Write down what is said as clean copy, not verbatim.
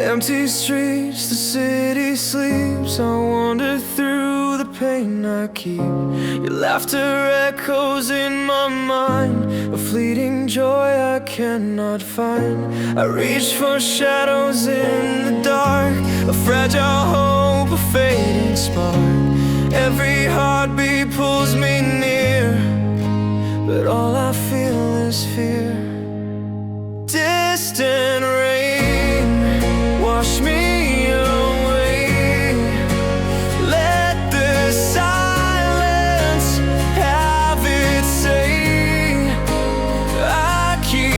Empty streets, the city sleeps. I wander through the pain I keep. Your laughter echoes in my mind, a fleeting joy I cannot find. I reach for shadows in the dark, a fragile hope, a fading spark. Every heartbeat pulls me near, but all I feel is fear. Distant